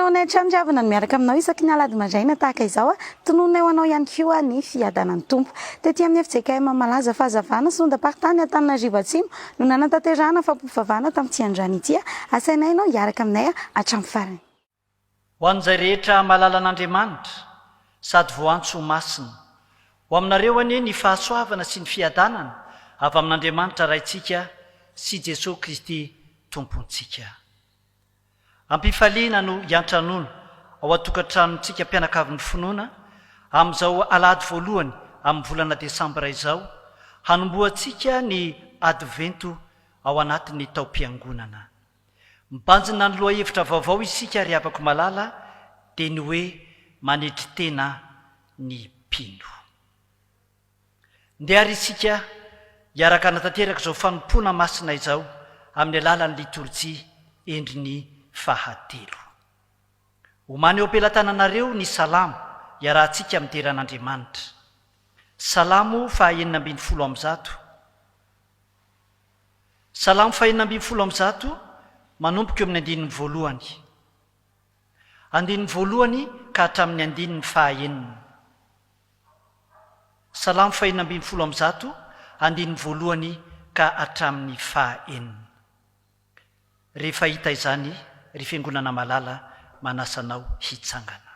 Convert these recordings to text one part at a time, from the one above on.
anay trandriavana no miaraka aminao isaky ny alady mandraina tahaka izao tononay ho anao ihany koa ny fiadanany tompo tetỳ amin'ny FJKM malaza fahazavana sondapartany Antananarivo Atsimo no nanantanterahana fampivavahana tamin'ity androany ity asainay ianao hiaraka aminay hatramin'ny farany. Ho an'izay rehetra mahalala an'Andriamanitra sady voantso masina ho aminareo anie ny fahasoavana sy ny fiadanana avy amin'Andriamanitra raintsika sy Jesosy Kristy tompontsika. Ampifaliana no iantranono ao atokantranontsika mpianakavin'ny finoana amin'izao alady voalohany amin'ny volana Desambra izao hanomboantsika ny advento ao anatin'ny taom-piangonana. Mibanjina ny loha hevitra vaovao isika ary afaka malala dia ny hoe manetry tena ny mpino. Ndeha ary isika hiaraka hanatanteraka izao fanompoana masina izao amin'ny alalan'ny litorjia endriny fahatelo. Homany eo am-pelantananareo ny salamo iarahantsika amin'ny teran'Andriamanitra. Salamo 410. Salamo 410 manomboka eo amin'ny andininy voalohany. Andininy voalohany ka hatramin'ny andininy fahaenina. Salamo 410 andininy voalohany ka hatramin'ny fahaenina. Rehefa hita izany ry fiangonana malala manasanao hitsangana.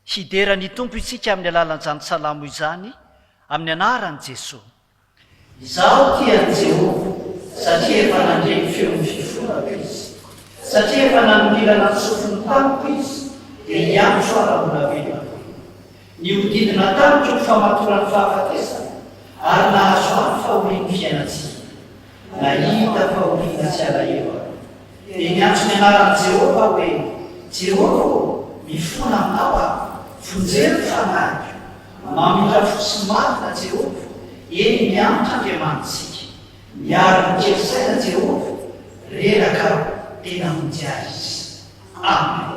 Hidera ny tompo isika amin'ny alalan'izany salamo izany amin'ny anaran'i Jesosy. Izaho tia Jehovah satria efa nandreny feon'ny fifonako izy. Satria efa nanomilana ny sofiny tamiko izy dia hiantso ara-bola velako. Nihodidina tamiko ny famatorany fahafatesana ary nahazo ahy fahorian'ny fiainatsika. Nahita fahoriana sy alahelo dia niantso ny anaran'i Jehovah hoe Jehovah mifona aminao aho, vonjeny fanahy, mamindra fo sy marina Jehovah, eny mianatra Andriamanitsika, miaro ny kely-saina Jehovah, reraka tena monjy izy. Amen.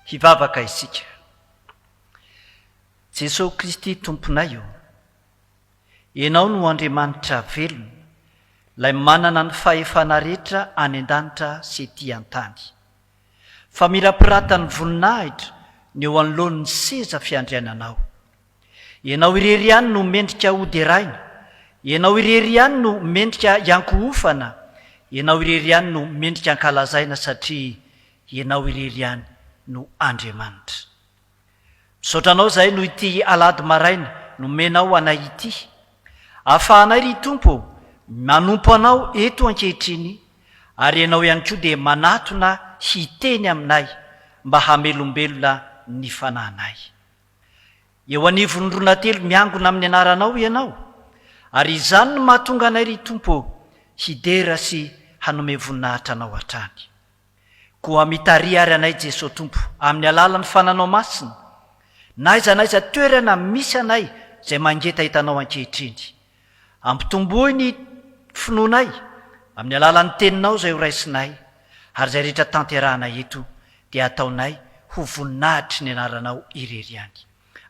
hivavaka isika. Jesosy Kristy tomponay io, ianao no Andriamanitra velona, ilay manana ny fahefana rehetra any an-danitra sy ety an-tany. Fa mila piratany voninahitra ny eo anoloan'ny seza fiandriananao. Ianao irery ihany no mendrika hoderaina, ianao irery ihany no mendrika iankohofana, ianao irery ihany no mendrika ankalazaina satria ianao irery ihany no Andriamanitra. Misaotranao izay no ity alady maraina nomenao anay ity. Ahafahanay ry Tompo manompo anao eto ankehitriny, ary ianao ihany koa dia manatona hiteny aminay mba hamelombelona ny fanahinay. Eo anivon'ny rona telo miangona amin'ny anaranao ianao, ary izany no mahatonga anay ry Tompo hidera sy hanome voninahitra anao hatrany. Koa mitaria ary anay Jesosy Tompo amin'ny alalan'ny fananao masina, naiza toerana misy anay izay mangeta hitanao ankehitriny. Ampitomboy ny finoanay amin'ny alalan'ny teninao izay ho raisinay, ary izay rehetra tanterahanay eto dia ataonay ho voninahitry ny anaranao irery ihany.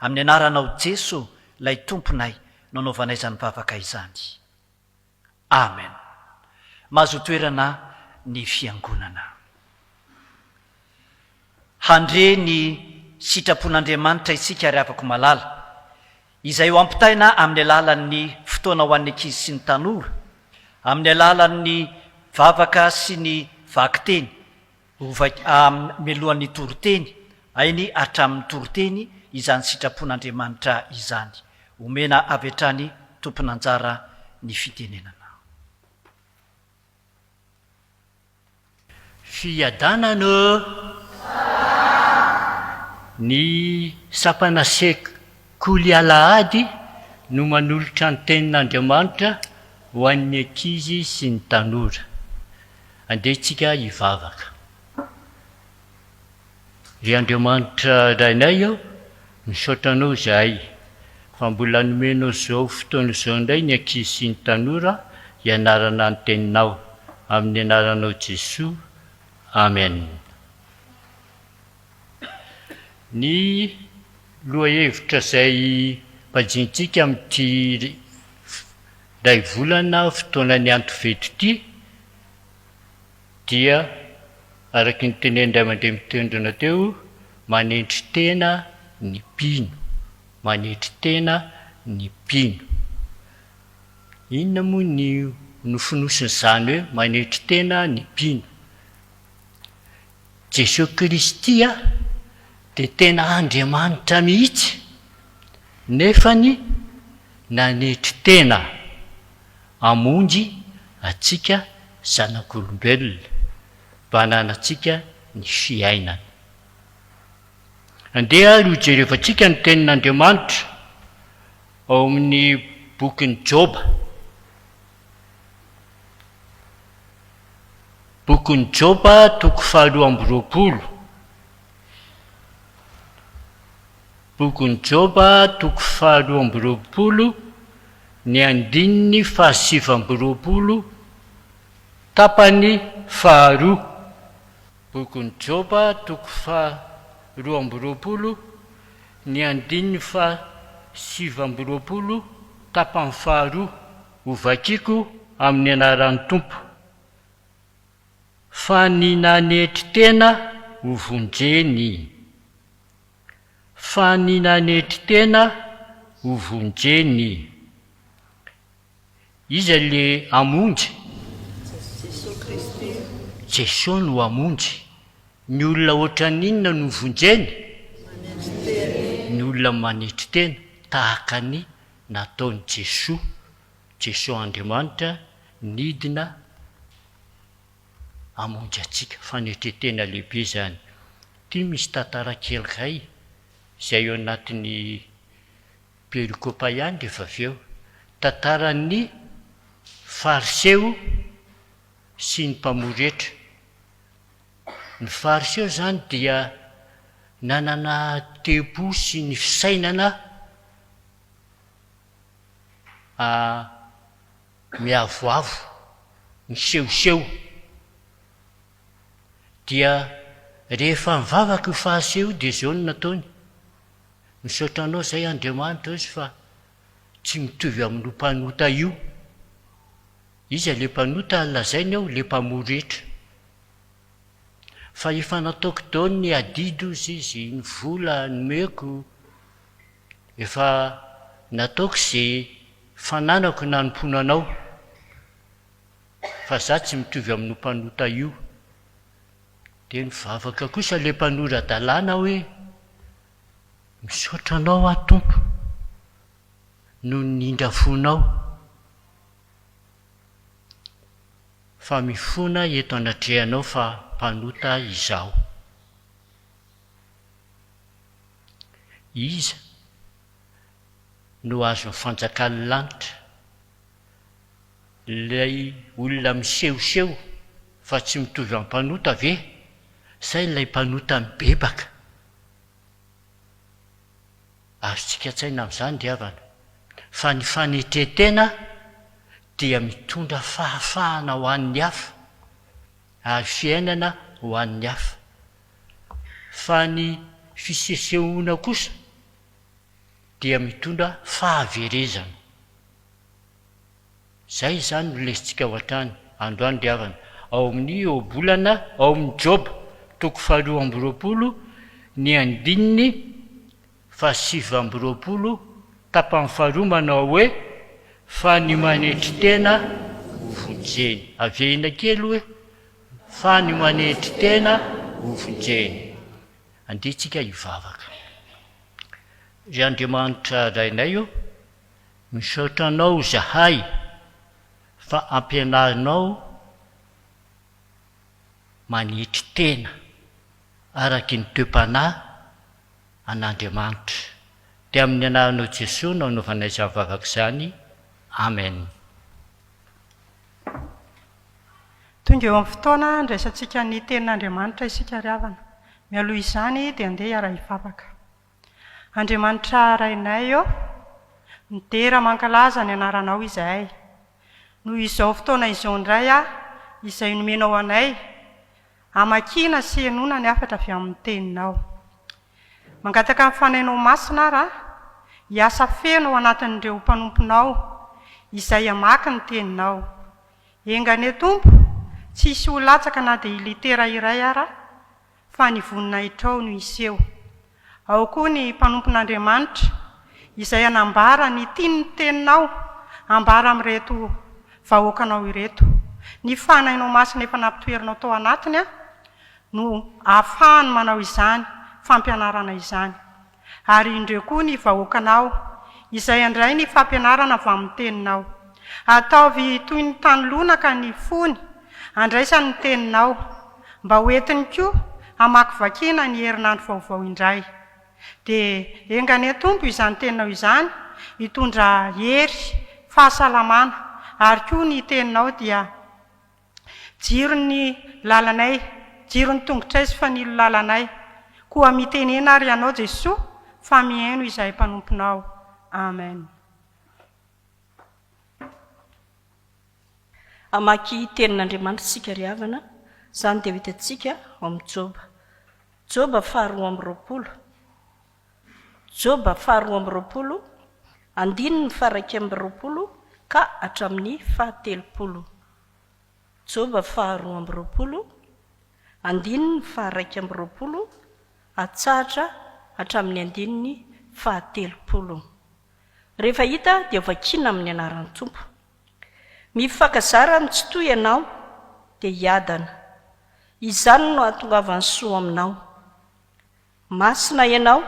Amin'ny anaranao Jesosy ilay tomponay no anaovanay izany vavaka izany. Amen. Mahazo toerana ny fiangonana. Handre ny sitrapon'Andriamanitra isika ary afaka malala, izay ho ampitaina amin'ny alalan'ny fotoana ho an'ny ankizy sy ny tanora, amin'ny alalan'ny vavaka sy ny vakiteny, melohan'ny toroteny, ainy hatramin'ny toroteny izany sitrapon'Andriamanitra izany. Omena avy hatrany tompon'anjara ny fitenenana. Fiadanana ny sapana sekoly alahady no manolotra ny tenin'Andriamanitra ho an'ny ankizy sy ny tanora. Andehantsika hivavaka. Ry Andriamanitra rainay ao, misaotranao izahay fa mbola nomenao izao fotoana izao indray ny ankizy sy ny tanora hianarana ny teninao. Amin'ny anaranao Jesosy. Amen. Ny lohahevitra izay mpajintsika amin'ity iray volana fotoana ny antovety ity dia araky ny tenendray aman-dre mitendrina teo, manetry tena ny mpino, manetry tena ny mpino. Inona moa ny nofonosin'izany hoe manetry tena ny mpino? Jesosy Kristy dia tena Andriamanitra mihitsy, nefany nanetry tena hamonjy atsika zanak'olombelona mba hananantsika ny fiainana. Andeha aloha jerevantsika ny tenin'Andriamanitra ao amin'ny bokin'ny Joba. Bokin'ny Joba toko 220. Bokin'ny Joba toko 220 ny andininy 720 tapany 2. Bokin'ny Joba toko 220 ny andininy 720 tapany 2. Hovakiko amin'ny anaran'ny Tompo. Fa ny nanetry tena ho vonjeny. Fa ny nanetry tena ho vonjeny. Iza le hamonjy? Jesosy no hamonjy. Ny olona ohatran'inona no vonjeny? Ny olona manetry tena tahaka ny nataon'i Jesosy. Jesosy Andriamanitra nidina hamonjy atsika. Fanetretena lehibe zany. Ty misy tantara kely kay izay eo anatin'ny perikopa ihany rehefa avy eo. Tantaran'ny fariseo sy ny mpamoretra. Ny fariseo zany dia nanana tempo sy ny fisainana miavoavo, ny sehoseo, dia rehefa mivavaka io fahaseho dia zao no nataony misaotra anao izay Andriamanitra izy fa tsy mitovy amin'ny mpanota io. Izy le mpanota lazainy aho le mpamoretra fa efa nataoko dao ny adido izy ny vola ny meko efa nataoko izay fananako nanompono anao fa za tsy mitovy amin'ny mpanota io. Dia nivavaka kosa le mpanora dalàna hoe misaotra anao a tompo no nindrafonao fa mifona eto anatrehanao fa mpanota izaho. Iza no azo fanjakany lanitra ilay olona misehoseho fa tsy mitovy amin'ny mpanota ve say ilay mpanota mibebaka? Azontsika tsaina amin'izany ry havana fa ny fanetretena dia mitondra fahafahana ho an'ny hafa ary fiainana ho an'ny hafa, fa ny fisesehoana kosa dia mitondra fahaverezana. Zay zany no lesintsika ho hatrany androany ry havana ao amin'ny obolana ao amin'ny Joba 2:20 ny andininy 7:20 tapany faharoa manao hoe fa ny manetry tena ho vonjeny. Avehina kely hoe fa ny manetry tena ho vonjeny. Anditsika hivavaka. Ry Andriamanitra rainay io, misaotra anao zahay fa ampianarinao manetry tena araky ny toe-panahy an'Andriamanitra. Dia amin'ny anaranao Jesosy no anaovanay izany vavaka izany. Amen. Tonga eo amin'ny fotoana ndraisantsika ny tenin'Andriamanitra isika ry havana. Mialoha izany dia andeha hiara hivavaka. Andriamanitra rainay eo, midera mankalaza ny anaranao izahay. Noho izao fotoana izao indray izay nomenao anay, amakiana sy enona ny afatra avy amin'ny teninao. Mangataka amin'ny fanainao masina ara, hiasa feno ao anatin'ireo mpanomponao izay amaky ny teninao. Engane Tompo, tsy hisy ho latsaka na dia litera iray ara, fa ny voninahitra no iseho. Ao koa ny mpanompon'Andriamanitra izay anambara ny tiany teninao, ambara amin'ireto vahoakanao ireto. Ny fanainao masina efa nampitoerinao tao anatiny no ahafahany manao izany, fampianarana izany. Ary indreo koa ny vahoakanao izay andray ny fampianarana avy amin'ny teninao. Ataovy toy ny tany lonaka ny fony, andraisany ny teninao, mba hoentiny koa hamaky vakiana ny herinandro vaovao indray. Dia engane Tompo izany teninao izany, hitondra hery, fahasalamana, ary koa ny teninao dia jirony lalanay, jirony tongotray sy fanilo lalanay, koa mitenena ary ianao Jesosy fa mihaino izay mpanomponao. Amen. Amaky tenin'Andriamanitra sika ry havana, zany dia hitantsika ao amin'ny Joba. Joba 2:20. Joba 2:20, andininy 1:20 ka hatramin'ny 7:30. Joba 2:20, andininy 1:20 atsahatra hatramin'ny andininy 7:30. Rehefa hita dia vakiana amin'ny anaran'ny Tompo. Mifakazara ny tsy toy ianao dia hiadana. Izany no ahatongavany soa aminao. Masina ianao,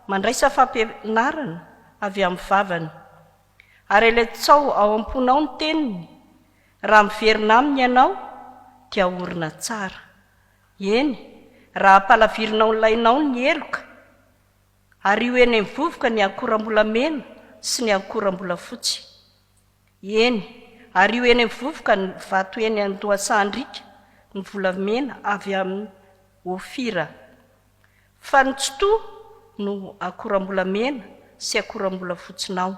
mandraisa fampianarana avy amin'ny vavany. Ary ilaitsao ao am-ponao ny teniny. Raha miverina aminy ianao dia orina tsara. Eny, raha palavirinao ny lainao ny eloka, ary io eny mivovoka ny akoram-bolamena sy ny akoram-bolafotsy. Eny, ary io eny mivovoka ny vato eny andohasandrika ny volamena avy amin'ny Ofira. Fa ny tsotoa no akoram-bolamena sy akoram-bolafotsinao,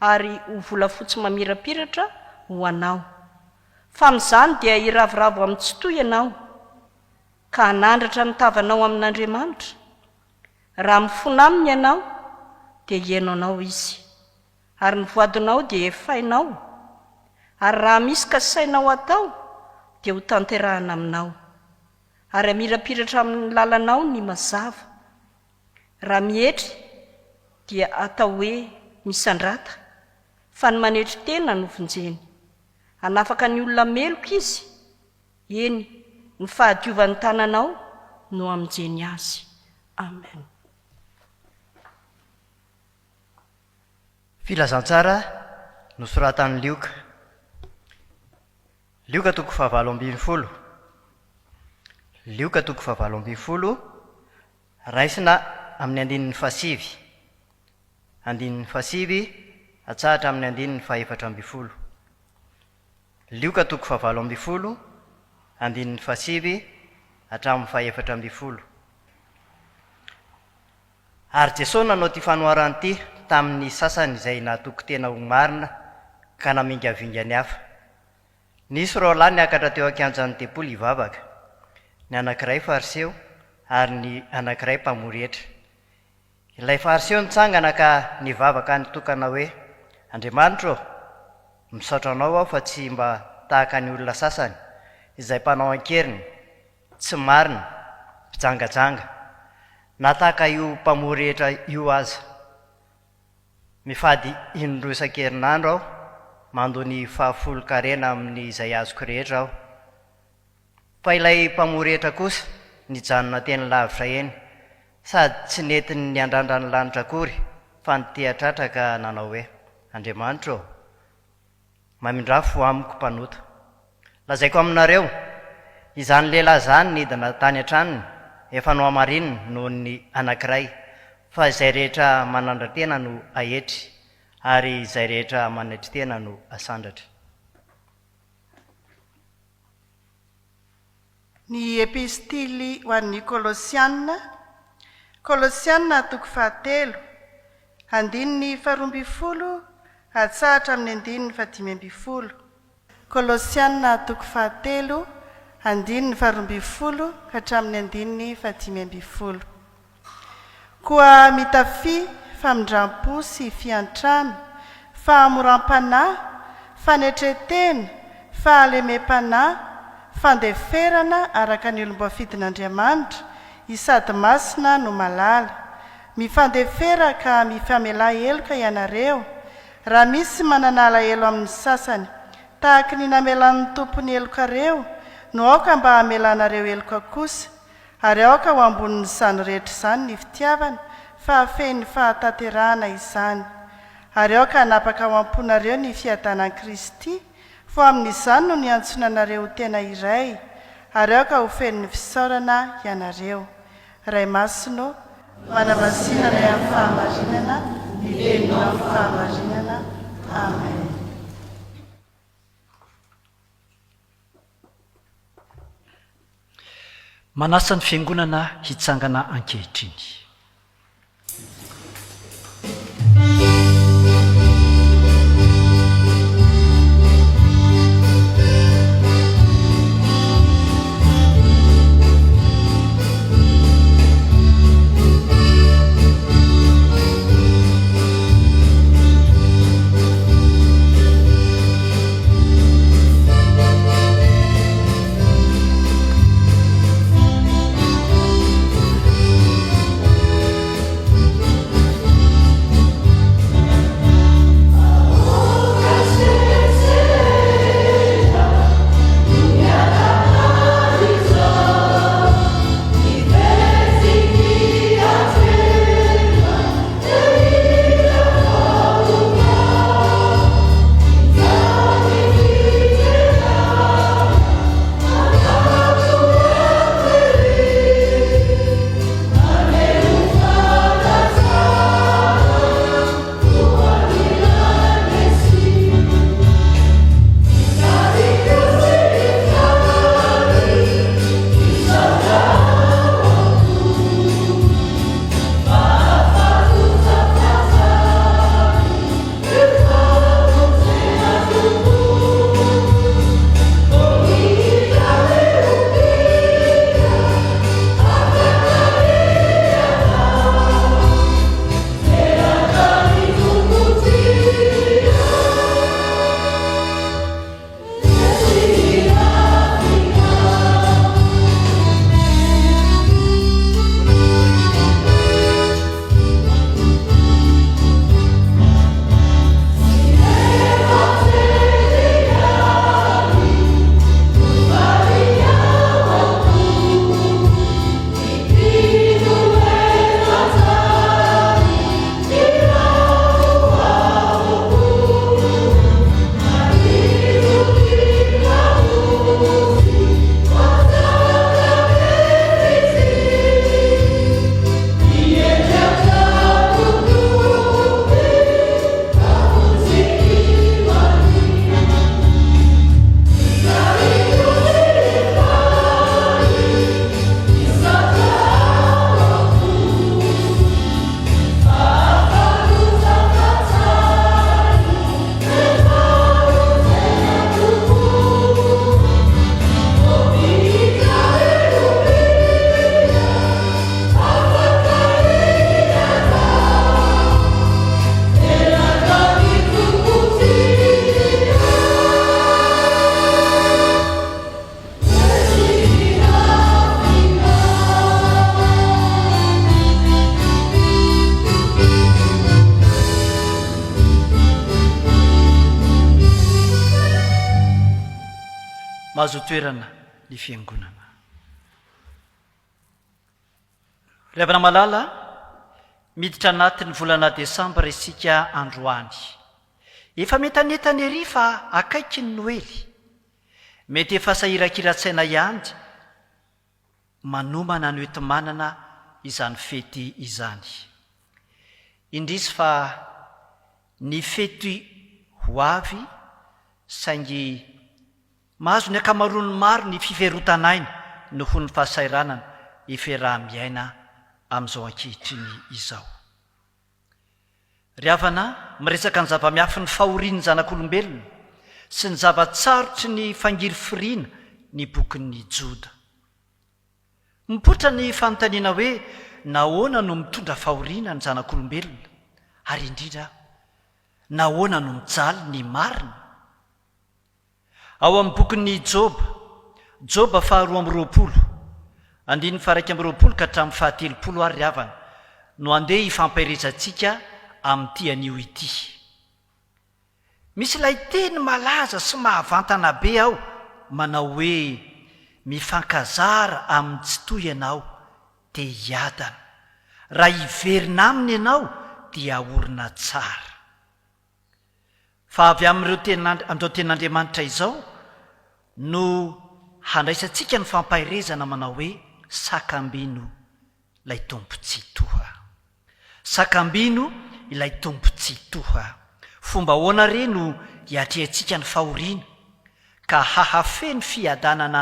ary ho volafotsy mamirapiratra ho anao. Fa amin'izany dia hiravoravo amin'ny tsotoa ianao, ka hanandratra ny tavanao amin'Andriamanitra. Raha mifona aminy ianao dia hiainao anao izy, ary ny voadinao dia efainao, ary raha misy ka sainao atao dia ho tanterahana aminao, ary amirapiratra amin'ny lalanao ny mazava. Raha mihetry dia atao hoe misandrata, fa ny manetry tena no vonjeny. Hanafaka ny olona meloka izy, eny ny fahadiovan'ny tananao no aminjeny azy. Amen. Filazantsara nosoratan'ny Lioka. Lioka toko 7:20. Lioka toko 7:20 raisina amin'ny andinin'ny fahasivy. Andinin'ny fahasivy atsahatra amin'ny andinin'ny 4:20. Lioka toko 7:20 andinin'ny fahasivy hatramin'ny 4:20. Ary Jesosy nanao ty fanoharany ty tamin'ny sasany izay nahatoky tena ho marina ka namingavinga ny hafa. Nisy roa lahy niakatra teo ankianjan'ny tempoly hivavaka, ny anankiray fariseo ary ny anankiray mpamory hetra. Ilay fariseo nitsangana ka nivavaka nitokana hoe, Andriamanitra, misaotra anao aho fa tsy mba tahaka ny olona sasany izay mpanao ankeriny, tsy marina, mpijangajanga, na tahaka io mpamory hetra io aza. Mifady indroa isan-kerinandro aho, mandoa ny 10 amin'ny izay azoko rehetra aho. Fa ilay mpamory hetra kosa nijanona teny lavitra eny, sady tsy netiny ny andrandra ny lanitra akory, fa nitehatratra ka nanao hoe, Andriamanitra, mamindrafo amiko mpanota. Lazaiko aminareo, izany lehilahy zany nidina tany an-tranony, efa no amarininy noho ny anankiray, fa izay rehetra manandra tena no ahetry, ary izay rehetra manaitry tena no asandratra. Ny epistily ho an'ny Kolosianina, Kolosianina toko 7, andininy 12 atsahatra amin'ny andininy 15. Kolosianina toko 7, andininy 12 hatramin'ny andininy 15. Koa mitafy famindram-po sy fiantrano, fahamoram-panahy, fanetretena, fahalemem-panahy, fandeferana araka ny olom-boafidin'Andriamanitra, isady masina no malala. Mifandefera ka mifamela eloka ianareo, raha misy mananala elo amin'ny sasany, tahaka ny namelan'ny tompony elokareo, no aoka mba hamelanareo eloka kosa, ary aoka ho ambonin'ny zany rehetra izany ny fitiavana, fa hafehin'ny fahatanterahana izany. Ary aoka hanapaka ho amponareo ny fiadanan'i Kristy, fa amin'izany no niantsonanareo tena iray, ary aoka ho fen'ny fisaorana ianareo. Ray Masino, manamasinana amin'ny fahamarinana, mivelona amin'ny fahamarinana. Amen. Manasa ny fiangonana hitsangana ankehitriny. mahazo toerana ny fiangonana. Ravana malala miditra anatin'ny volana desambra isika androany. Efa metanetany ery fa akaiky ny noely. Mety efa sahirakira-tsaina ihany manomana ny oetimanana izany fety izany. Indrisy fa ny fety ho avy saingy mahazo ny akamaroany maro ny fiverotanaina noho ny fahasairanana iferaha-miaina amin'izao ankehitriny izao. Ry havana miresaka ny zava-miafy ny fahoriany zanak'olombelona sy ny zavatsarotsy ny fangiry firiana ny bokin'ny Joda. Mipotra ny fanontaniana hoe nahoana no mitondra fahoriana ny zanak'olombelona ary indrindra nahoana no mijaly ny marina. Ao amin'ny bokin'ny Joba 2:20, 1:20 ka hatramin'ny 7:10 ary ry havana no andeha hifampairezantsika amin'ity anio ity. Misy ilay teny malaza sy mahavantana be ao manao hoe mifankazara amin'ny tsy toy ianao dia hiadana, raha hiverina aminy ianao dia orina tsara. Fa avy amin'ireo tenin'Andriamanitra izao no handraisantsika ny fampairezana manao hoe sakambino ilay tompo tsy toha. Sakambino ilay tompo tsy toha. Fomba ahoana re no hiatrehantsika ny fahoriana ka hahafeny fiadanana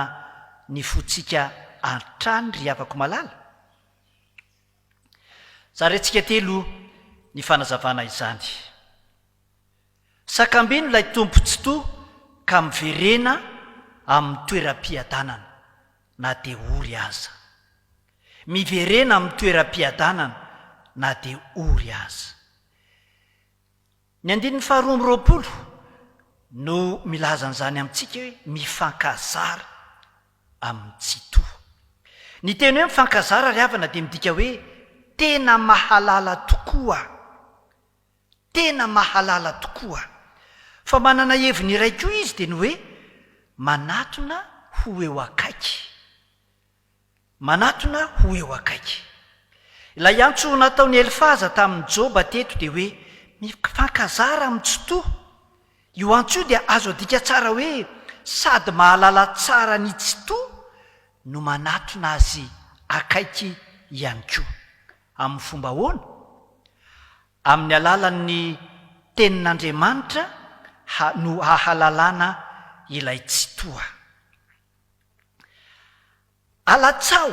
ny fotsika antrany ry havako malala? Zarentsika telo ny fanazavana izany. Sakambino ilay tompo tsy toha ka miverena amin'ny toeram-piadanana na dia ory aza. Miverena amin'ny toeram-piadanana na dia ory aza. Ny 2:20 no milaza an'izany amintsika hoe mifankazara amin'ny tsy toha. Ny teny hoe mifankazara ry havana dia midika hoe tena mahalala tokoa. Tena mahalala tokoa. Fa manana heviny iray koa izy dia ny hoe manatona ho eo akaiky. Manatona ho eo akaiky. Ilay antso nataon'ny Elifaza tamin'ny Joba teto dia hoe mifankazara amin'ny tsy toha. Io antso io dia azo adika tsara hoe sady mahalala tsara ny tsy toha no manatona azy akaiky ihany koa. Amin'ny fomba ahoana? Amin'ny alalan'ny tenin'Andriamanitra no hahalalana ilay tsy toha. Alatsao,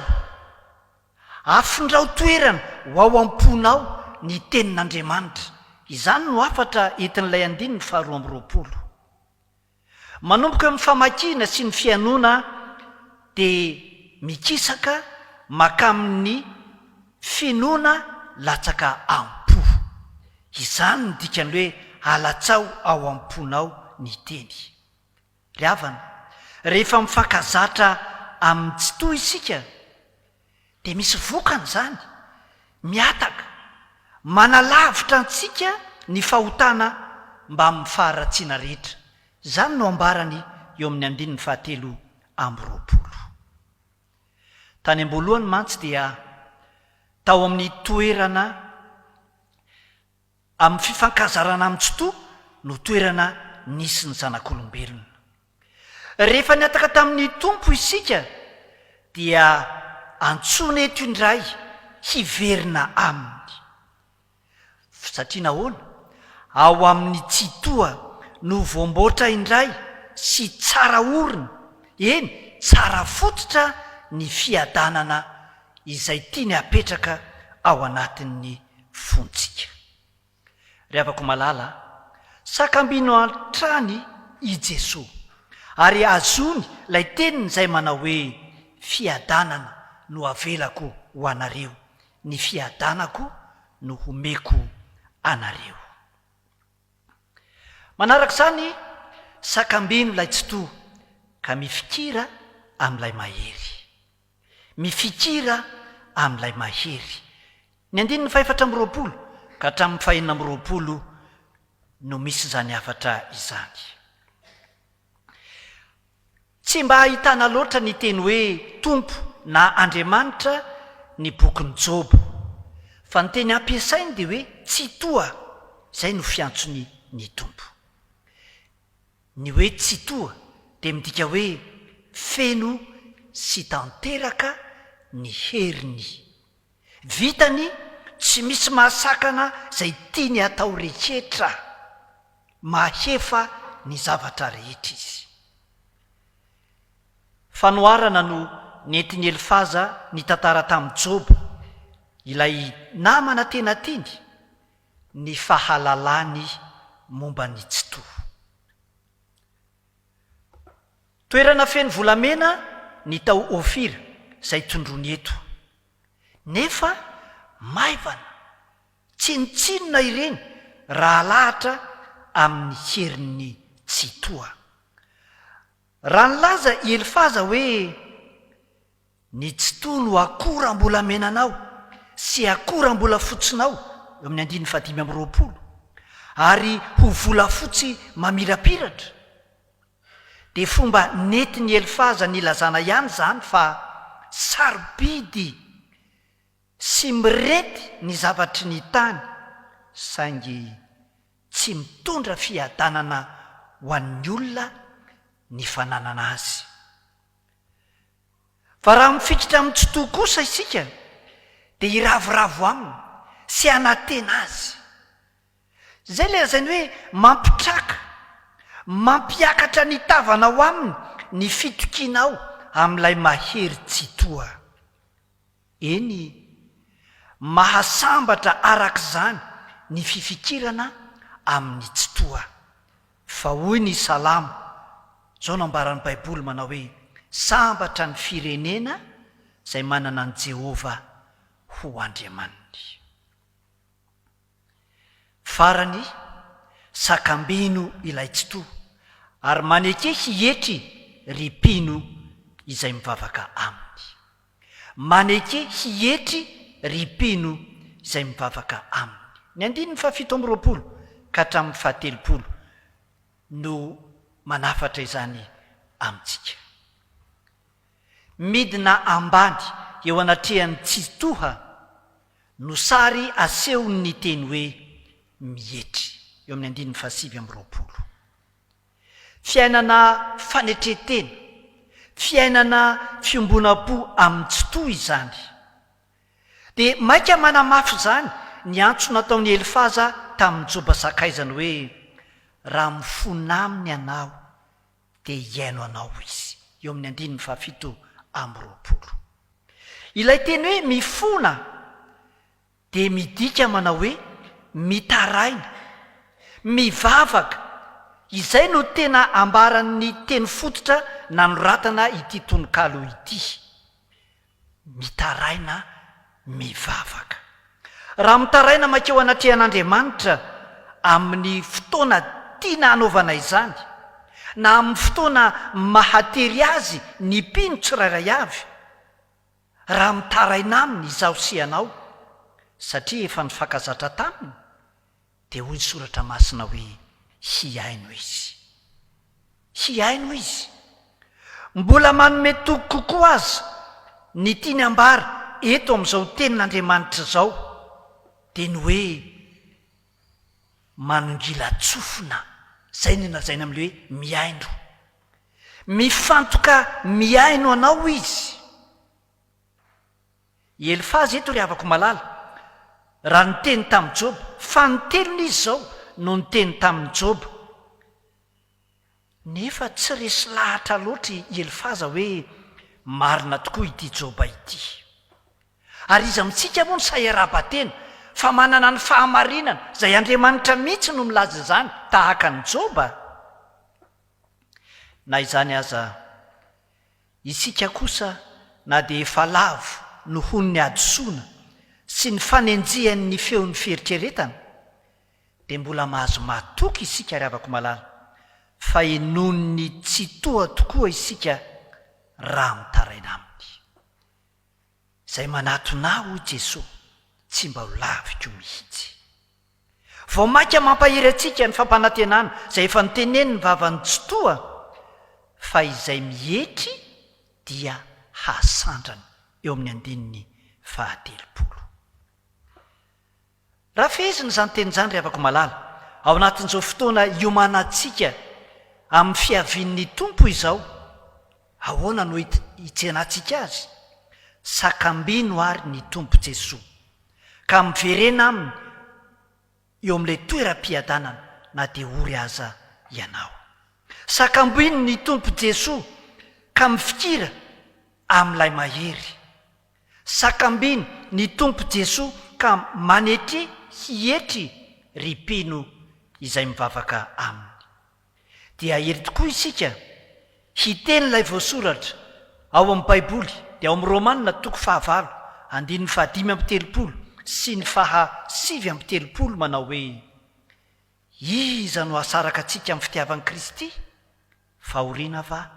afindrao toerana ho ao am-ponao ny tenin'Andriamanitra. Izany no afatra entin'ilay 2:20. Manomboka amin'ny famakina sy ny fianoana dia mikisaka maka amin'ny finoana latsaka am-po. Izany no dikany hoe alatsao ao am-ponao ny teny. Ry havana, rehefa mifankazatra amin'ny tsy toha isika dia misy vokany izany. Miataka, manalavitra antsika ny fahotana mba amin'ny faharatsiana rehetra. Izany no ambarany eo amin'ny 2:20. Tany am-boalohany mantsy dia tao amin'ny toerana amin'ny fifankazarana amin'ny tsy toha no toerana nisy ny zanak'olombelona. Rehefa niataka tamin'ny tompo isika dia antsona eto indray hiverina aminy. Satria nahoana? Ao amin'ny tsy toha no voamboatra indray sy tsara orina, eny tsara fototra ny fiadanana izay tiany apetraka ao anatin'ny fontsika. Ry havako malala, sakambino antrany i Jesosy ary azony ilay teniny izay manao hoe fiadanana no avelako ho anareo, ny fiadanako no homeko anareo. Manaraka izany sakambino ilay tsy toha ka mifikira amin'ilay mahery. Mifikira amin'ilay mahery. Ny 2:20 ka hatramin'ny 4:20 no misy izany hafatra izany. tsy mba hahitana loatra ny teny hoe tompo na andriamanitra ny bokyny jobo fa ny teny ampiasainy dia hoe tsy toa, izay no fiantsony ny tompo. Ny hoe tsy toa dia midika hoe feno sy tanteraka ny heriny, vitany tsy misy mahasakana izay tiany atao rehetra, mahefa ny zavatra rehetra izy. Fanoharana no nentiny Elifaza ny tantara tamin'i Jobo, ilay namana tena tiany, ny fahalalany momba ny tsy toa. Toerana feno volamena ny tao Ofira izay tondrony eto, nefa maivana tsinotsinona ireny raha lahatra amin'ny herin'ny tsy toa. Raha nilaza i Elifaza hoe ny tsy toa no akoram-bolamenanao sy akoram-bolafotsynao, eo amin'ny 520, ary ho volafotsy mamirapiratra, dia fomba nentiny Elifaza nilazana ihany zany fa sarobidy sy mirety ny zavatry ny tany, saingy tsy mitondra fiadanana ho an'ny olona ny fananana azy. Fa raha mifikitra amin'ny tsy toa kosa isika dia iravoravo aminy sy anantena azy. Zay le zainy hoe mampitraka, mampiakatra ny tavanao aminy ny fitokianao amin'ilay mahery tsy toa. Eny, mahasambatra arak'izany ny fifikirana amin'ny tsy toa. Fa hoy ny Salamo, zao nambaran'ny Baiboly manao hoe sambatra ny firenena izay manana an' Jehova ho andriamaniny. Farany sakambeno ilay tsy toa, ary maneke hietry ripino izay mivavaka aminy. Maneke hietry ripino izay mivavaka aminy. Ny 720 ka hatramin'ny 730 no manafatra izany amintsika. Midina ambany eo anatrehan'ny tsy toha no sary asehon'ny teny hoe mietry, eo amin'ny 720. Fiainana fanetretena, fiainana fiombona-po amin'ny tsy toa izany. Dia maika manamafy izany ny antso nataon'ny Elifaza tamin'ny Joba sakaizany hoe raha mifona aminy ianao dia hiaino anao izy, eo amin'ny 720. Ilay teny hoe mifona dia midika manao hoe mitaraina, mivavaka. Izay no tena ambaran'ny teny fototra nanoratana ity tononkalo ity, mitaraina, mivavaka. Raha mitaraina makeo anatrehan'Andriamanitra amin'ny fotoana tiana hanaovana izany, na amin'ny fotoana mahatery azy ny mpino tsirairay avy, raha mitaraina aminy izaho sy ianao, satria efa nifankazatra taminy, dia hoy ny soratra masina hoe hiaino izy. Hiaino izy. Mbola manome toky kokoa aza ny tiany ambara eto amin'izao tenin'Andriamanitra izao, dia ny hoe manongila tsofina, zay ny nazaina amin'le hoe miaino. Mifantoka miaino anao izy. I Elifaza eto ry havako malala, raha ny teny tamin'i Joba, fa ny telony izy zao no ny teny tamin'ny Joba. Nefa tsy resy lahatra loatra i Elifaza hoe marina tokoa ity Joba ity. Ary izy amintsika moa ny sahiraba-tena fa manana ny fahamarinana izay Andriamanitra mihitsy no milaza izany tahaka ny Joba. Na izany aza, isika kosa na dia efa lavo no hon'ny adosoana sy ny fanenjehan'ny feon'ny fieritreretana, dia mbola mahazo matoky isika ary havako malala, fa enon'ny tsy toa tokoa isika raha mitaraina aminy. Izay manatona ho Jesosy tsy mba ho laviko mihitsy. Vao maika mampahiry antsika ny fampanantenana izay efa niteneny ny vavan'ny tsy toa, fa izay mihetry dia hasandrany eo amin'ny andininy 10. Raha fehezina izany tenyzany ry afako malala ao anatin'izao fotoana iomanantsika amin'ny fiavian'ny tompo izao, ahoana no hitsenantsika azy? Sakambino ary ny tompo Jesosy ka miverena aminy eo amin'ilay toeram-piadanana na dia ory aza ianao. Sakambino ny tompo Jesosy ka mifikira amin'ilay mahery. Sakambino ny tompo Jesosy ka manetry hietry ripino izay mivavaka aminy. Dia hery tokoa isika hiteny ilay voasoratra ao amin'ny Baiboly dia ao amin'ny Romanina 9:5-7 sy ny 7 manao hoe iza no asaraka antsika amin'ny fitiavan'i Kristy? Fahoriana va?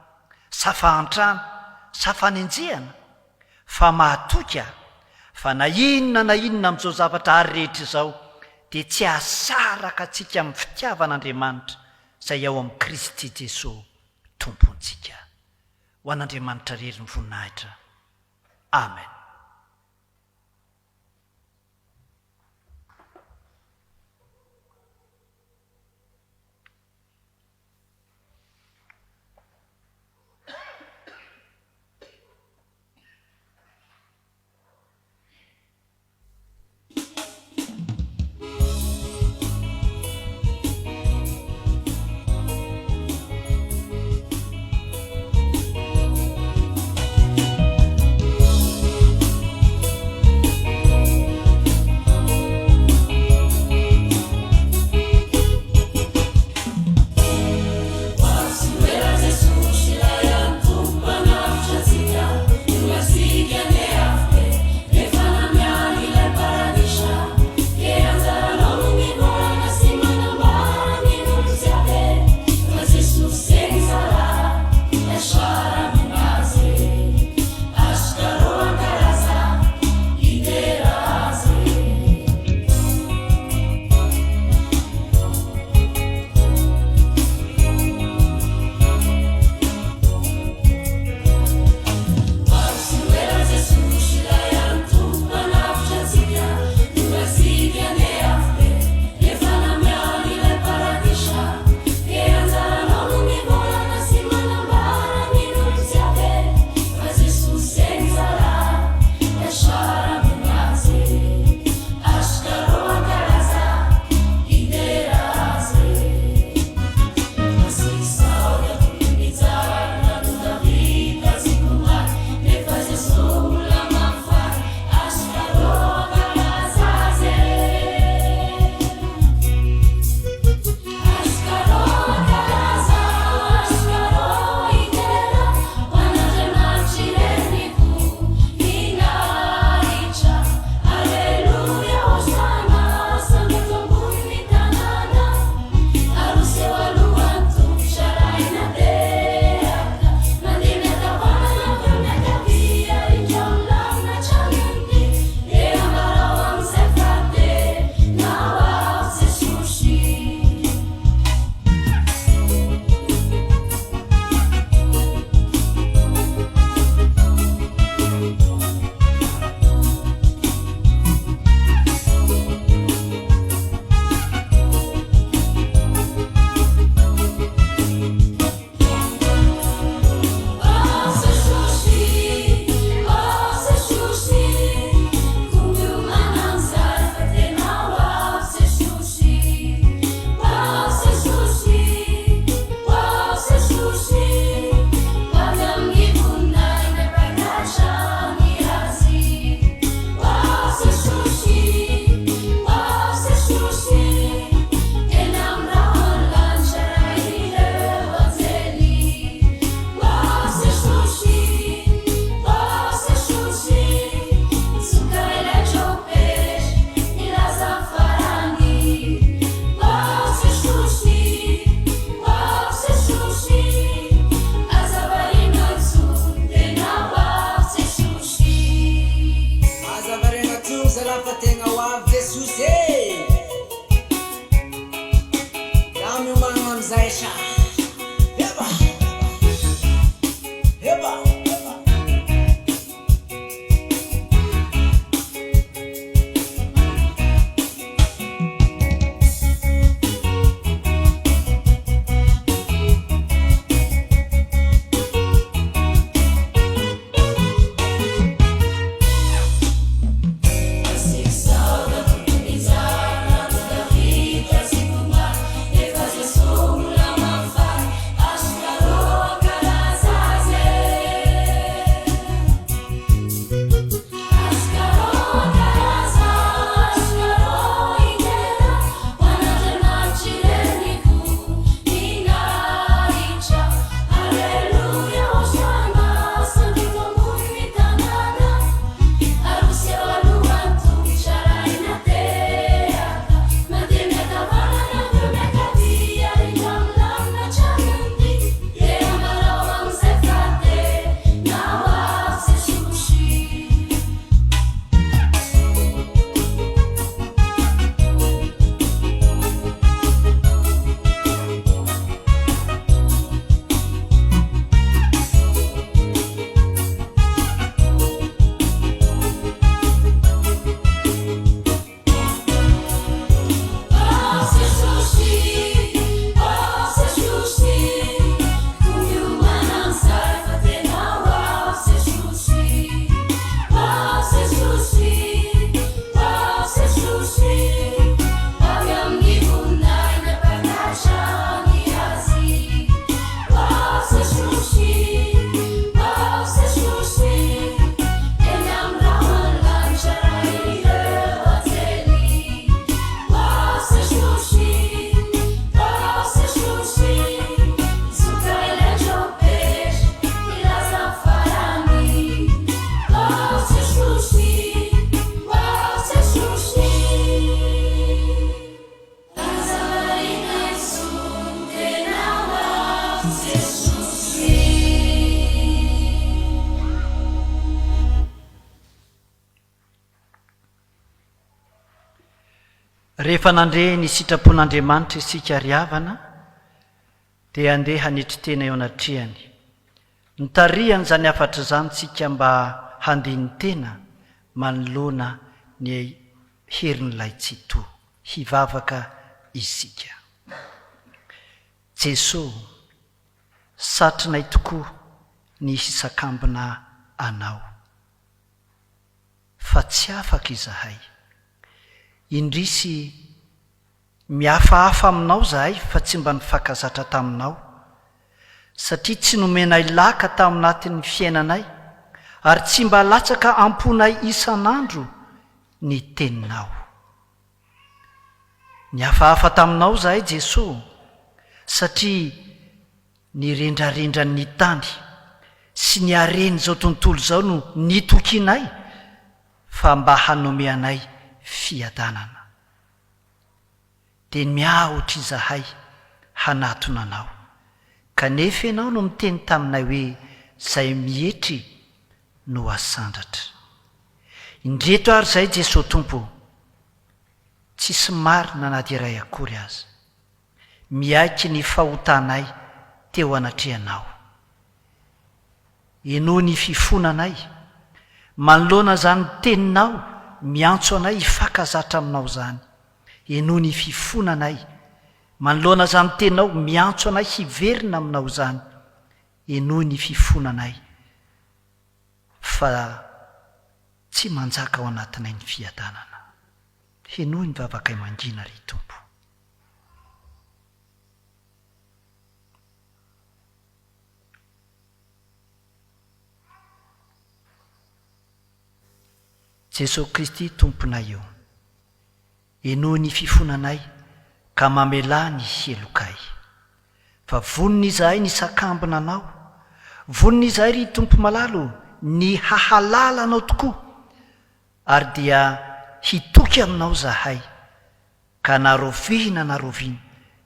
Sa fahantrana? Sa fanenjehana? Fa mahatoka fa na inona amin'izao zavatra ary rehetra izao dia tsy asaraka antsika amin'ny fitiavan'Andriamanitra izay ao amin'ny Kristy Jesosy tompontsika. Ho an'Andriamanitra rery ny voninahitra. Amen. rehefa nandre ny sitrapon'andriamanitra isika riavana dia andeha hanitry tena eo anatrehany nitariany zany afatra zany tsika mba handiny tena manoloana ny herin'ilay tsito hivavaka isika. Jesosy, satrinay tokoa ny hisakambina anao fa tsy afaka izahay, indrisy mihafahafa aminao zahay fa tsy mba nifakazatra taminao, satria tsy nomenay laka taminatin'ny fiainanay ary tsy mba latsaka amponay isan'andro ny teninao. Nihafahafa taminao zahay Jesosy, satria nirendrarendran'ny tany sy ny hareny zao tontolo zao no nitokinay fa mba hanomeanay fiadanana. Dia miahotra izahay hanatona anao, kanefa ianao no miteny taminay hoe zay mihetry no asandratra. Indreto ary zay Jesosy Tompo, tsisy marina na dia iray akory aza, miaiky ny fahotanay teo anatrehanao. Enoa ny fifonanay, manoloana zany teninao miantso anay hifakazatra aminao zany. Enoa ny fifonanay, manoloana zany teninao miantso anay hiverina aminao zany. Enoa ny fifonanay fa tsy manjaka ao anatinay ny fiadanana. Enoa ny vavakay mangina ry Tompo. Jesosy Kristy Tomponay io, enoa ny fifonanay ka mamela ny helokay. Fa vonona izahay ny sakambina anao, vonona izahay ry Tompo malalo ny hahalala anao tokoa, ary dia hitoky aminao zahay, ka narovina narovina,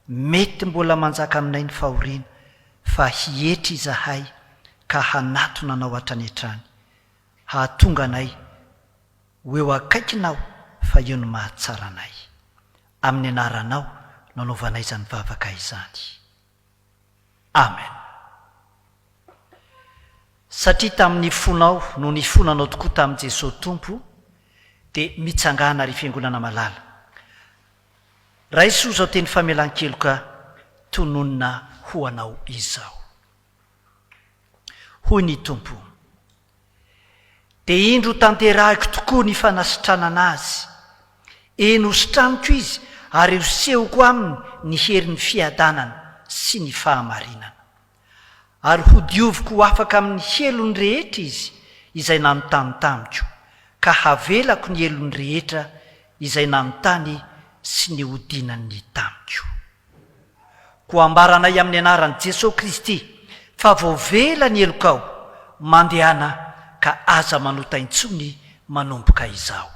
mety mbola manjaka aminay ny fahoriana, fa hietry izahay ka hanatona anao hatrany hatrany, hahatonga anay ho eo akaikinao fa eo no mahatsara anay. Amin'ny anaranao nanaovanay izany vavaka izany. Amen. Satria tamin'ny fonao no ny fonanao tokoa tamin'i Jesosy Tompo, dia mitsangana ary fiangonana malala. Raha iso zao teny famelan-keloka tononina ho anao izao. Hoy ny Tompo, dia indro tanterahiko tokoa ny fanasitranana azy, eno sitraniko izy ary hosehoko aminy ny herin'ny fiadanana sy ny fahamarinana. Ary hodioviko ho afaka amin'ny helony rehetra izy izay nanontany tamiko, ka havelako ny helony rehetra izay nanontany sy ny hodinan'ny tamiko. Ko ambaranay amin'ny anaran'i Jesosy Kristy fa voavela ny helokao mandehana ka aza manotaintsony manomboka izao.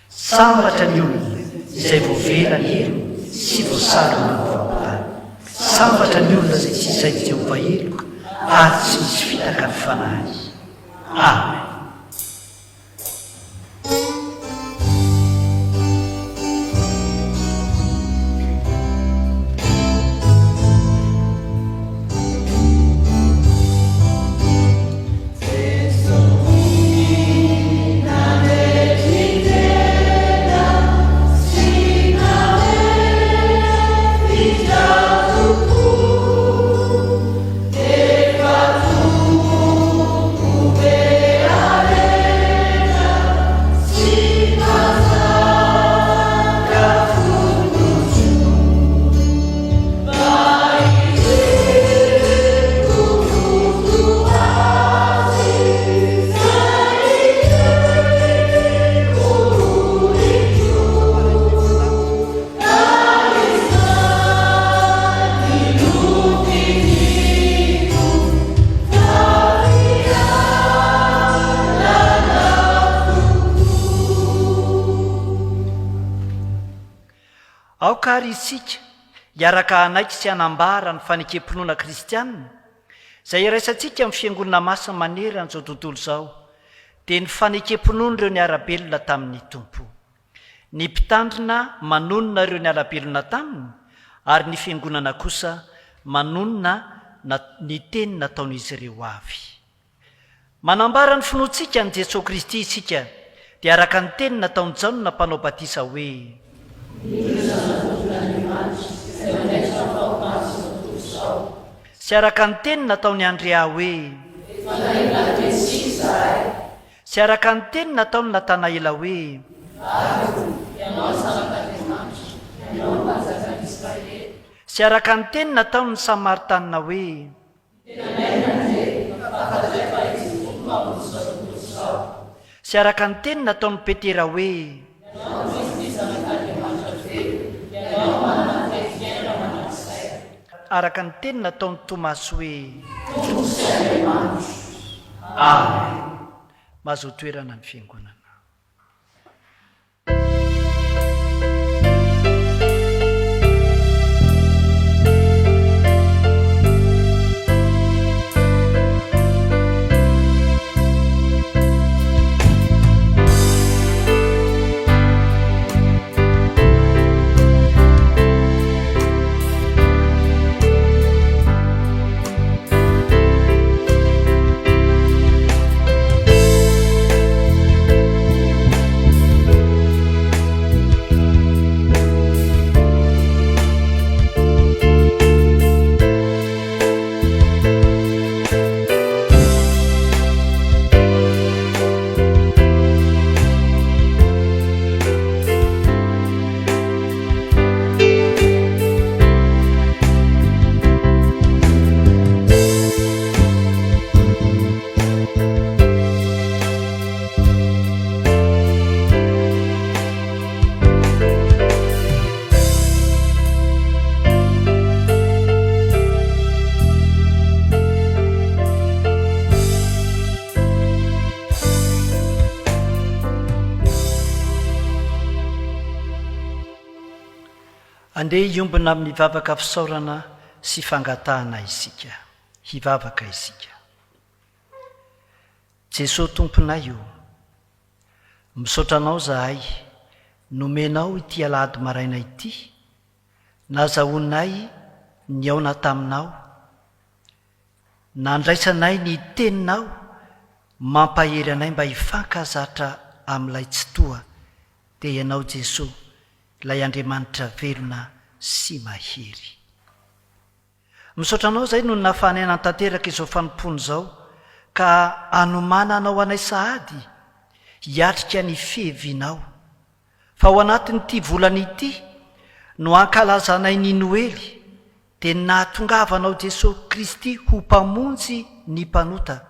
Sambatra ny olona izay voavela ny helo sy voasarona ny vahoatany. Sambatra ny olona izay tsy izay Jehovah heloka ary tsy misy fitaka ny fanahy. Amen. Yeah. aokary isika hiaraka anaiky sy anambara ny fanekempinoana kristianina izay iraisantsika amin'ny fiangonana masina manery an'izao tontolo izao dia ny fanekempinoana ireo ny arabelona tamin'ny tompo, ny mpitandrina manonona ireo ny arabelona taminy, ary ny fiangonana kosa manonona ny teny nataon'izy ireo avy. Manambara ny finoantsika ny Jesosy Kristy isika dia araka ny teny nataony Jaona mpanao batisa hoe sy araka ny teny nataony Andrea hoe sy araka ny teny nataony Natanaela hoe sy araka ny teny nataony ny Samaritanina hoe sy araka ny teny nataony Petera hoe araka ny teny nataony Tomasy hoe amen. Mahazo toerana ny fiangonana. Andeha hiombona amin'ny hivavaka fisaorana sy fangatahana isika. Hivavaka isika. Jesosy tomponay io, misaotranao zahay, nomenao ity alahady maraina ity, nazahoanay ny aona taminao, nandraisanay ny teninao, mampahery anay mba hifankazatra amin'ilay tsy toa, dia ianao Jesosy, ilay Andriamanitra velona sy mahery. Misaotranao zay no nahafahanay nantanteraka izao fanompony izao, ka anomana anao anay sahady hiatrika ny fihevinao. Fa ao anatin'ity volana ity no ankalazanay ny Noely, dia nahatongavanao Jesosy Kristy ho mpamonjy ny mpanota.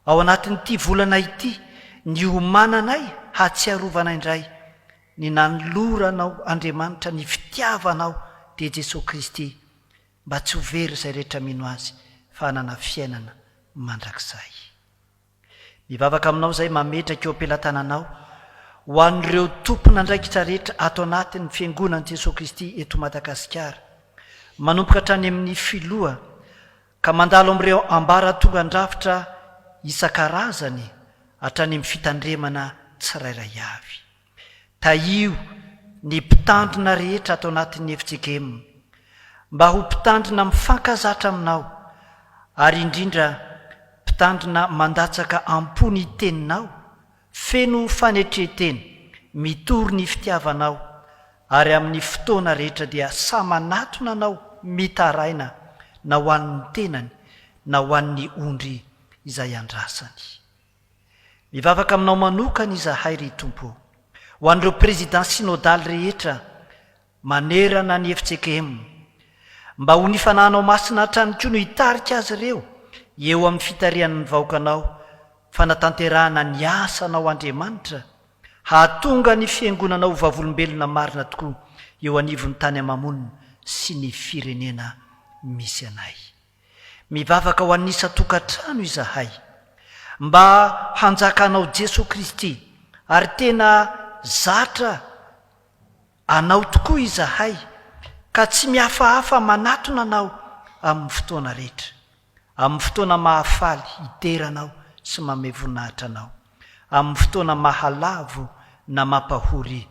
Ao anatin'ity volana ity ny omananay hatsiarovana indray ny nanoloranao Andriamanitra ny fitiavanao dia Jesosy Kristy, mba tsy ho very izay rehetra mino azy fa hanana fiainana mandrakizay. Mivavaka aminao zay mametraka eo am-pelantananao ho an'ireo tompona andraikitra rehetra ato anatin'ny fiangonan'i Jesosy Kristy eto Madagasikara, manompoka hatrany amin'ny filoha ka mandalo amin'ireo ambara tonga andrafitra isan-karazany hatrany amin'ny fitandremana tsirairay avy. Taio ny mpitandrina rehetra ato anatin'ny efitrikemina, mba ho mpitandrina mifankazatra aminao, ary indrindra mpitandrina mandatsaka ampony teninao, feno fanetreteny, mitory ny fitiavanao, ary amin'ny fotoana rehetra dia samanatona anao mitaraina, na ho an'ny tenany na ho an'ny ondry izay andrasany. Mivavaka aminao manokana izahay ry Tompo, ho an'ireo président synodaly rehetra manerana ny efitsekemina, mba ho nifananao masina hatrany koa no hitarika azy ireo eo amin'ny fitarihan'ny vahoakanao, fanatanterahana ny asanao Andriamanitra, hahatonga ny fiangonana ho vavolombelona marina tokoa eo anivon'ny tany amamonina sy ny firenena misy anay. Mivavaka ho an'isa tokantrano izahay, mba hanjakanao Jesosy Kristy, ary tena zatra anao tokoa izahay ka tsy mihafahafa manatona anao amin'ny fotoana rehetra, amin'ny fotoana mahafaly hiteranao sy mame voninahitra anao, amin'ny fotoana mahalavo na mampahory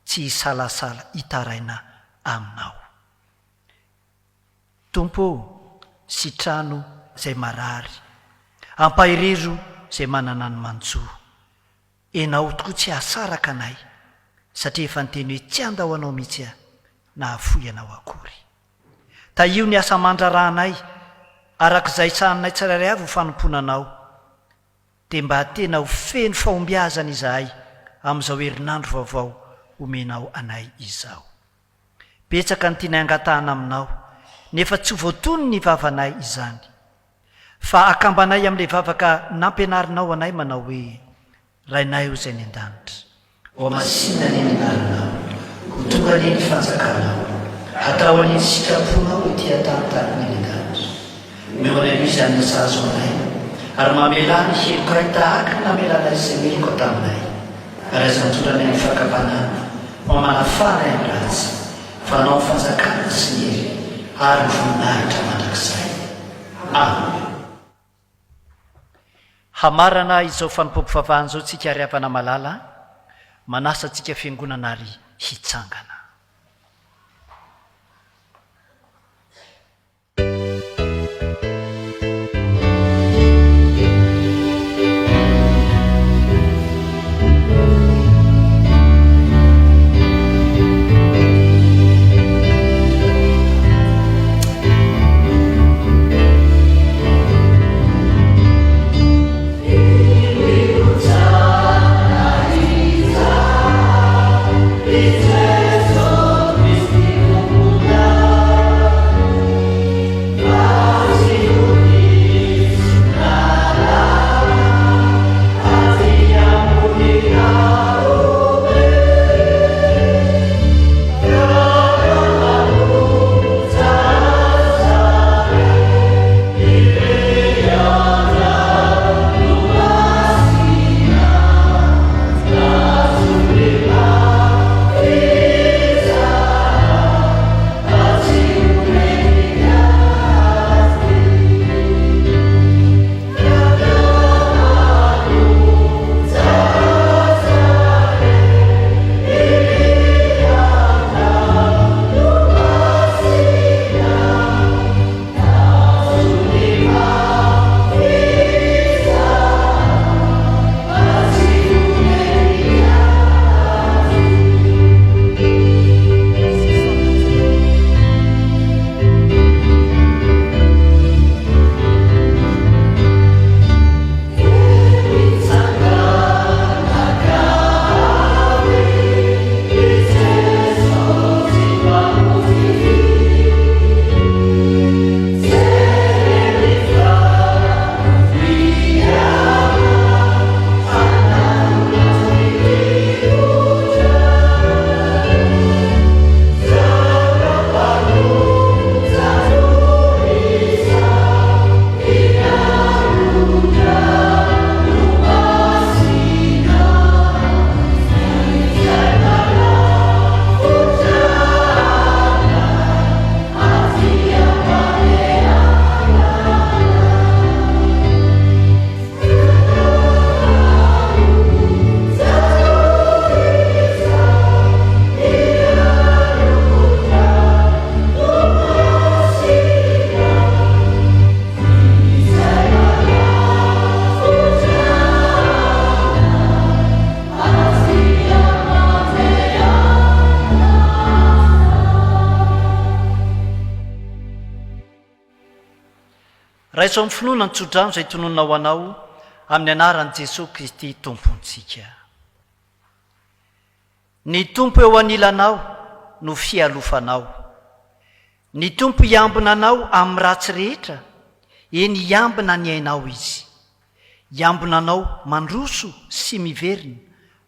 tsy hisalasala hitaraina aminao. Tompo, sitrano izay marary, ampahiriro izay manana ny manjoa, enao tokoa tsy hasaraka anay satria efa nyteny hoe tsy andao anao mihitsy aho na hafoy anao akory. Taio ny asa mandrarahanay arak'izay sahanay tsirairay avy ho fanomponanao, dia mba tena ho feno fahombiazana izahay amin'izao herinandro vaovao omenao anay izao. Betsaka ny tianay angatahana aminao, nefa tsy ho voatony ny vavanay izany, fa akambanay amin'ilay vavaka nampianarinao anay manao hoe: Rainay ho izay ny an-danitra, o masina ny minarinao, ho tonga ny fanjakanao, atao any sitraponao ity atantany ny an-danitra. Meona izany zazo anay, ary mamelany heloka tahaka namelanay izay meliko taminay, ary azantoranay ny fakapanana, mamanafanay amin'ny ratsy, fanao fanjakana sy ny hery, ary ny voninahitra mandrakizay. Amen. Hamarana izao fanompom-pivavahana izao tsika ariavana malala, manasa tsika fiangonana ary hitsangana. Raha izao amin'ny finoana ny tsodrano izay tononona ho anao amin'ny anaran'i Jesosy Kristy tompontsika. Ny tompo eo anilanao no fialofanao. Ny tompo hiambina anao amin'ny ratsy rehetra, eny hiambina ny ainao izy. Hiambina anao mandroso sy miverina,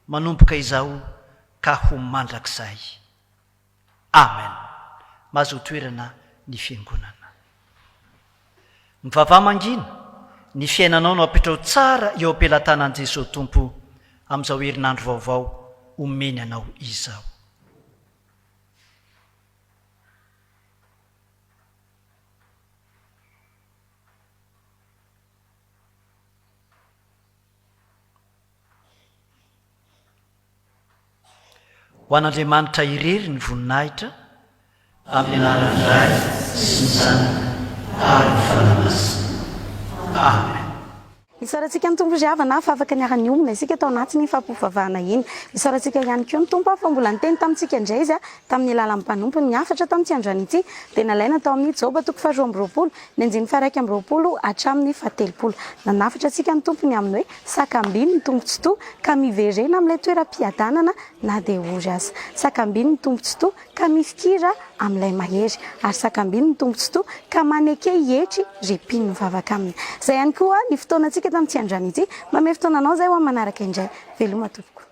manomboka izao ka ho mandrakizay. Amen. Mahazo toerana ny fiangonana. Mivavah mangina, ny fiainanao no apetrao tsara eo am-pelantanan'i Jesosy Tompo amin'izao herinandro vaovao omeny anao izao. ho an'andriamanitra irery ny voninahitra amin'ny anaran'ny Ray sy ny Zanaka ary ny fanamasina. Amen. Isarantsika ny tompo ry havana fa afaka niarany omina isika tao anatiny fampofavahana iny. Isarantsika ihany koa ny tompo fa mbola niteny tamintsika indray izy tamin'ny alalan'ny mpanompo ny afatra tamin'ity androany ity dia nalaina tao amin'ny Joba 2:20 ny anjiny 1:20 hatramin'ny 7. Nanafatra antsika ny tompony amin'ny hoe sakambiny ny tompontsoa ka miverena amin'ilay toeram-piadanana na dia ory aza. Sakambiny ny tompontsoa ka mifikira amin'ilay mahery ary sakambiny ny tompontsoa ka maneke hetry repiny ny vavaka aminy. Izay ihany koa ny fotoanantsika tamin'ity androany ity. Manome fotoananao izay ho amin'ny manaraka indray. Veloma tompoko.